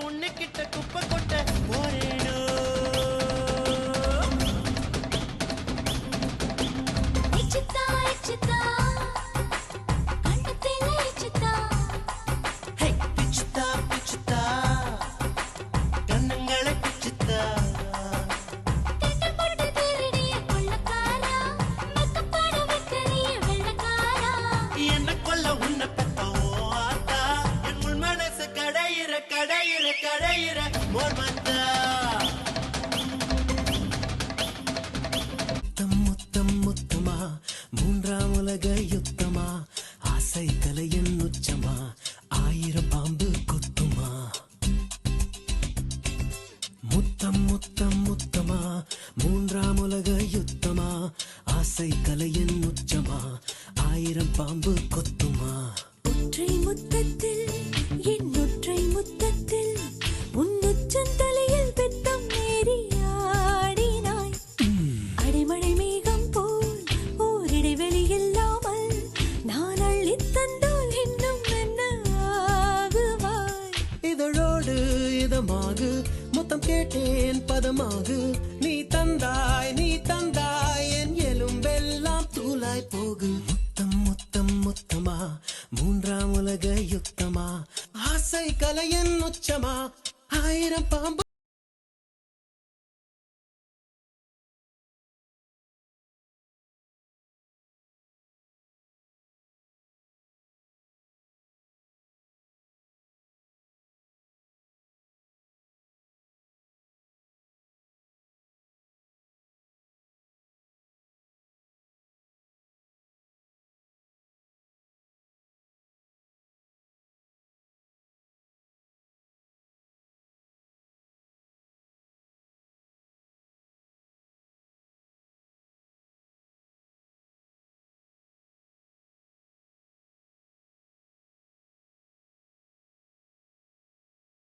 உன்னுக்கிட்ட குப்பை கொட்ட போரேனோ கண்ணங்களை பிச்சுத்தா என்ன கொல்ல உன்னை பெத்த ஓத்தா என் உள் மனசு கடையிற கடையிற கடையிற மோர் மந்தா முத்தம் முத்தமா மூன்றாம் உலக யுத்தமா ஆசை தலையின் உச்சமா 1000 பாம்பு கொத்துமா முத்தம் முத்தம் முத்தமா மூன்றாம் உலக யுத்தமா ஆசை கலையின் உச்சமா 1000 பாம்பு கொத்துமா ஒற்றை முத்தத்தில் என் ஒற்றை முத்தத்தில் உன்னுச்சம் தலையில் பெத்தம் ஏறி ஆடினாய் அடிமழை மேகம் போல் ஓரிடைவெளி இல்லாமல் நான் அள்ளித் தந்தால் இன்னும் என்ன ஆகுவாய் இதழோடு இதமாகு முத்தம் கேட்டேன் பதமாகு நீ தந்தாய் என் எலும்பெல்லாம் தூளாய் போகு முத்தம் முத்தம் முத்தமா மூன்றாம் உலக யுத்தமா ஆசை கலையின் உச்சமா 1000 பாம்பு